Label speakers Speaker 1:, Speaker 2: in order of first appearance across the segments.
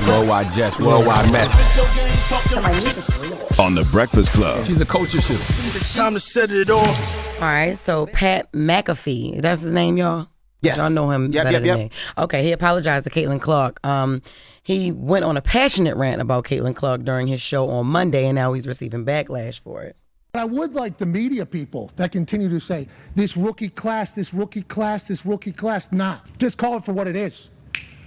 Speaker 1: Worldwide Jess, worldwide Mess.
Speaker 2: On the Breakfast Club.
Speaker 1: She's a culture shoe.
Speaker 3: It's time to set it off.
Speaker 4: All right, so Pat McAfee, that's his name, y'all?
Speaker 5: Yes.
Speaker 4: Y'all know him better than me. Okay, he apologized to Caitlin Clark. He went on a passionate rant about Caitlin Clark during his show on Monday, and now he's receiving backlash for it.
Speaker 6: I would like the media people that continue to say, this rookie class, this rookie class, this rookie class. Nah, just call it for what it is.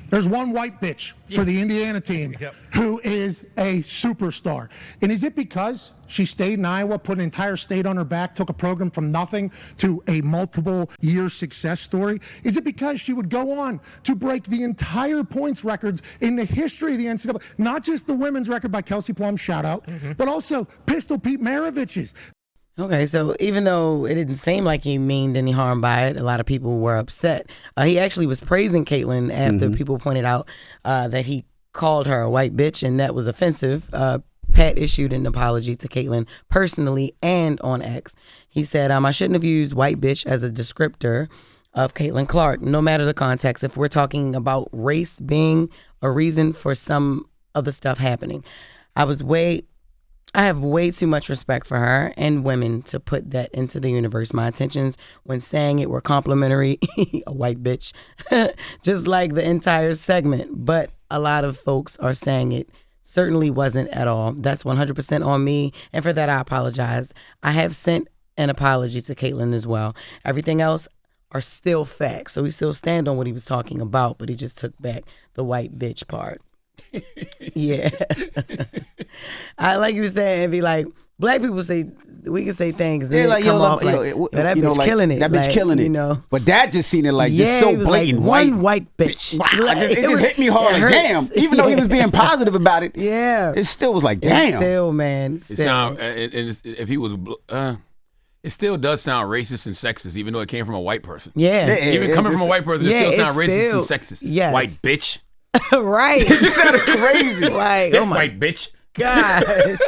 Speaker 6: There's one white bitch for the Indiana team who is a superstar. And is it because she stayed in Iowa, put an entire state on her back, took a program from nothing to a multiple-year success story? Is it because she would go on to break the entire points records in the history of the NCAA? Not just the women's record by Kelsey Plum, shout out, but also Pistol Pete Maravich's.
Speaker 4: Okay, so even though it didn't seem like he meant any harm by it, a lot of people were upset. He actually was praising Caitlin after people pointed out that he called her a white bitch, and that was offensive. Pat issued an apology to Caitlin personally and on X. He said, I shouldn't have used white bitch as a descriptor of Caitlin Clark, no matter the context. If we're talking about race being a reason for some of the stuff happening, I have way too much respect for her and women to put that into the universe. My intentions when saying it were complimentary, a white bitch, just like the entire segment. But a lot of folks are saying it certainly wasn't at all. That's 100% on me. And for that, I apologize. I have sent an apology to Caitlin as well. Everything else are still facts. So we still stand on what he was talking about, but he just took back the white bitch part. Yeah. I like you saying, be like, black people say, we can say things and
Speaker 5: like,
Speaker 4: come off
Speaker 5: that
Speaker 4: bitch
Speaker 5: like,
Speaker 4: killing it.
Speaker 5: That bitch killing it.
Speaker 4: You know?
Speaker 5: But Dad just seen it like just so blatant.
Speaker 4: Like, one white bitch.
Speaker 5: Like, it just hit me hard. Like, damn. Even though he was being positive about it, it still was like, damn.
Speaker 4: Still, man. Still.
Speaker 1: It sound, if he was, it still does sound racist and sexist, even though it came from a white person.
Speaker 4: Yeah.
Speaker 1: Even coming from a whiit person, it still sounds racist and sexist.
Speaker 4: Yes.
Speaker 1: White bitch.
Speaker 4: Right.
Speaker 5: It just sounded crazy.
Speaker 4: Like,
Speaker 1: oh my white bitch.
Speaker 4: Gosh.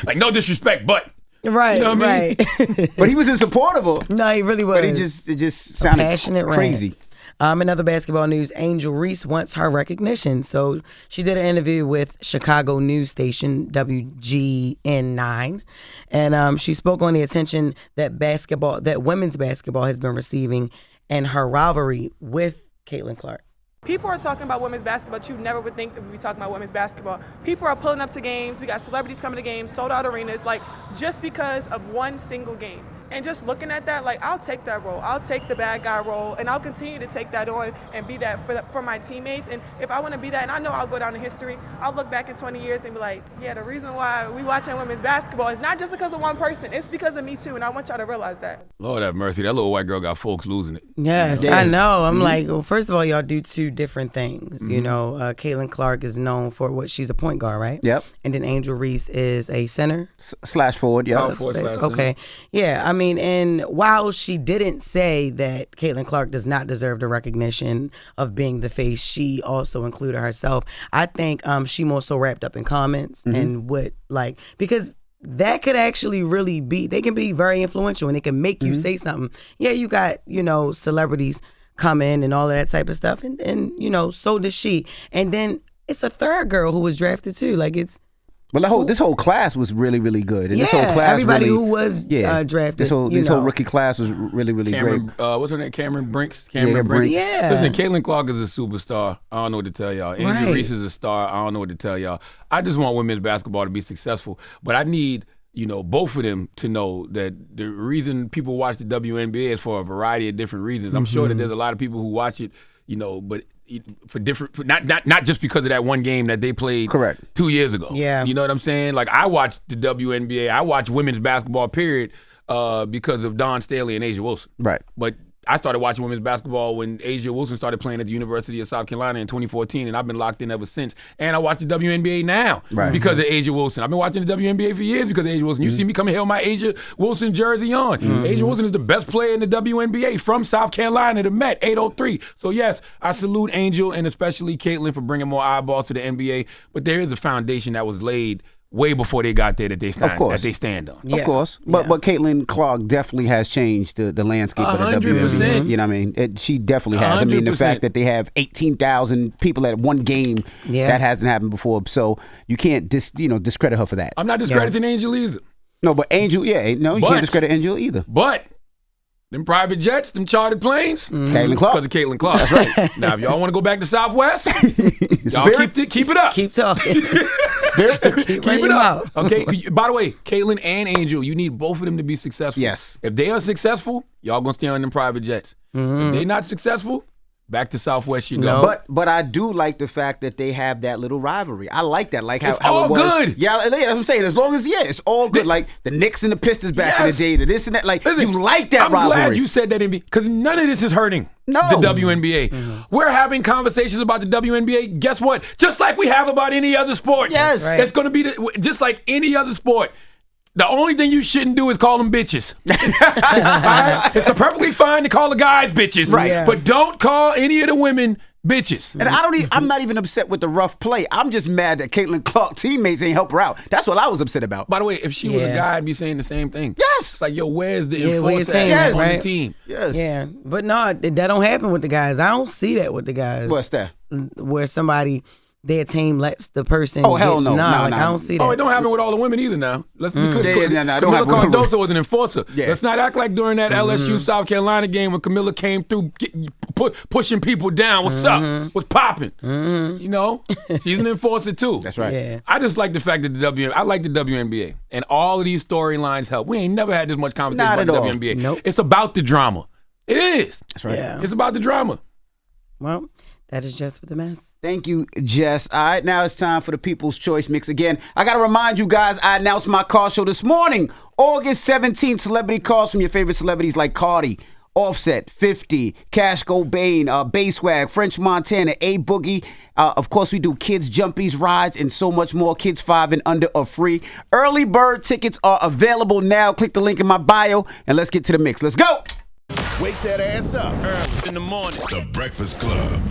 Speaker 1: Like, no disrespect, but.
Speaker 4: Right,
Speaker 1: you know what I
Speaker 4: mean?
Speaker 5: But he was in support of her.
Speaker 4: No, he really was.
Speaker 5: But it just sounded
Speaker 4: passionate
Speaker 5: crazy.
Speaker 4: In other basketball news, Angel Reese wants her recognition. So she did an interview with Chicago news station WGN9, and she spoke on the attention that women's basketball has been receiving and her rivalry with Caitlin Clark.
Speaker 7: People are talking about women's basketball, but you never would think that we'd be talking about women's basketball. People are pulling up to games. We got celebrities coming to games, sold out arenas, like just because of one single game. And just looking at that, like, I'll take that role. I'll take the bad guy role, and I'll continue to take that on and be that for my teammates. And if I want to be that, and I know I'll go down in history, I'll look back in 20 years and be like, yeah, the reason why we watching women's basketball is not just because of one person. It's because of me, too, and I want y'all to realize that.
Speaker 1: Lord have mercy. That little white girl got folks losing it.
Speaker 4: Yes, I know. I'm like, well, first of all, y'all do two different things. You know, Caitlin Clark is known for she's a point guard, right?
Speaker 5: Yep.
Speaker 4: And then Angel Reese is a center?
Speaker 5: Slash forward, yeah.
Speaker 4: Okay. Yeah, I mean, and while she didn't say that Caitlin Clark does not deserve the recognition of being the face, she also included herself. I think she more so wrapped up in comments and because that could actually really they can be very influential and they can make you say something. Yeah, you got, celebrities come in and all of that type of stuff. And so does she. And then it's a third girl who was drafted too. Like
Speaker 5: Well, this whole class was really, really good. And this whole class
Speaker 4: everybody who was drafted.
Speaker 5: This whole rookie class was really, really great.
Speaker 1: What's her name? Cameron Brinks?
Speaker 5: Brinks.
Speaker 4: Yeah.
Speaker 1: Listen, Caitlin Clark is a superstar. I don't know what to tell y'all. Angel Reese is a star. I don't know what to tell y'all. I just want women's basketball to be successful. But I need, both of them to know that the reason people watch the WNBA is for a variety of different reasons. I'm sure that there's a lot of people who watch it, but for different, not just because of that one game that they played 2 years ago.
Speaker 4: Yeah.
Speaker 1: You know what I'm saying? Like, I watched the WNBA, I watched women's basketball, period, because of Dawn Staley and Asia Wilson.
Speaker 5: Right.
Speaker 1: But I started watching women's basketball when Asia Wilson started playing at the University of South Carolina in 2014, and I've been locked in ever since. And I watch the WNBA now because of Asia Wilson. I've been watching the WNBA for years because of Asia Wilson. You see me coming here with my Asia Wilson jersey on. Asia Wilson is the best player in the WNBA from South Carolina, the Met, 803. So, yes, I salute Angel and especially Caitlin for bringing more eyeballs to the NBA. But there is a foundation that was laid way before they got there that they stand,
Speaker 5: Of course.
Speaker 1: that they stand on.
Speaker 5: Of course. But Caitlin Clark definitely has changed the landscape of the
Speaker 1: 100%.
Speaker 5: WNBA. You know what I mean? She definitely has. I mean, the
Speaker 1: 100%.
Speaker 5: fact that they have 18,000 people at one game, that hasn't happened before. So you can't discredit her for that.
Speaker 1: I'm not discrediting Angel either.
Speaker 5: No, but Angel, you can't discredit Angel either.
Speaker 1: But them private jets, them chartered planes,
Speaker 5: Caitlin Clark.
Speaker 1: because of Caitlin Clark. That's right. Now, if y'all want to go back to Southwest, y'all keep it up.
Speaker 4: Keep talking.
Speaker 1: Keep it up. Okay. By the way, Caitlin and Angel, you need both of them to be successful.
Speaker 5: Yes.
Speaker 1: If they are successful, y'all gonna stay on them private jets. If they not successful, back to Southwest you go.
Speaker 5: But I do like the fact that they have that little rivalry. I like that. Like how
Speaker 1: It's all
Speaker 5: it was.
Speaker 1: good.
Speaker 5: Yeah, that's what I'm saying. As long as it's all good. Like the Knicks and the Pistons back in the day, the this and that. Like
Speaker 1: Listen,
Speaker 5: you like that rivalry.
Speaker 1: I'm glad you said that, because none of this is hurting the WNBA. We're having conversations about the WNBA. Guess what? Just like we have about any other sport.
Speaker 5: Yes.
Speaker 1: It's going to be just like any other sport. The only thing you shouldn't do is call them bitches. Right? It's perfectly fine to call the guys bitches,
Speaker 5: Right. Yeah.
Speaker 1: But don't call any of the women bitches.
Speaker 5: And I'm not even upset with the rough play. I'm just mad that Caitlin Clark teammates ain't help her out. That's what I was upset about.
Speaker 1: By the way, if she was a guy, I'd be saying the same thing.
Speaker 5: Yes.
Speaker 1: It's like, yo, where's the
Speaker 4: Yeah, where
Speaker 1: enforcer
Speaker 4: you saying
Speaker 1: at
Speaker 4: that,
Speaker 1: on
Speaker 4: right?
Speaker 1: the team?
Speaker 5: Yes.
Speaker 4: Yeah, but no, that don't happen with the guys. I don't see that with the guys.
Speaker 5: What's that?
Speaker 4: Where their team lets the person.
Speaker 5: Oh, hell no. No,
Speaker 4: I
Speaker 5: no.
Speaker 4: don't see that.
Speaker 1: Oh, it don't happen with all the women either now. Let's be clear.
Speaker 5: Yeah, it don't
Speaker 1: Camila
Speaker 5: happen with the
Speaker 1: Cardoso was an enforcer.
Speaker 5: Yeah.
Speaker 1: Let's not act like during that LSU South Carolina game when Camila came through pushing people down. What's up? What's popping? You know? She's an enforcer too.
Speaker 5: That's right.
Speaker 4: Yeah.
Speaker 1: I just like the fact that I like the WNBA. And all of these storylines help. We ain't never had this much conversation
Speaker 5: Not
Speaker 1: about
Speaker 5: at
Speaker 1: the
Speaker 5: all.
Speaker 1: WNBA.
Speaker 4: Nope.
Speaker 1: It's about the drama. It is.
Speaker 5: That's right.
Speaker 4: Yeah.
Speaker 1: It's about the drama.
Speaker 4: Well, that is Jess With The Mess.
Speaker 5: Thank you, Jess. All right, now it's time for the People's Choice Mix again. I got to remind you guys, I announced my car show this morning. August 17th, celebrity calls from your favorite celebrities like Cardi, Offset, 50, Cash Cobain, Basswag, French Montana, A Boogie. Of course, we do kids, jumpies, rides, and so much more. Kids 5 and under are free. Early bird tickets are available now. Click the link in my bio, and let's get to the mix. Let's go.
Speaker 3: Wake that ass up early in the morning. The Breakfast Club.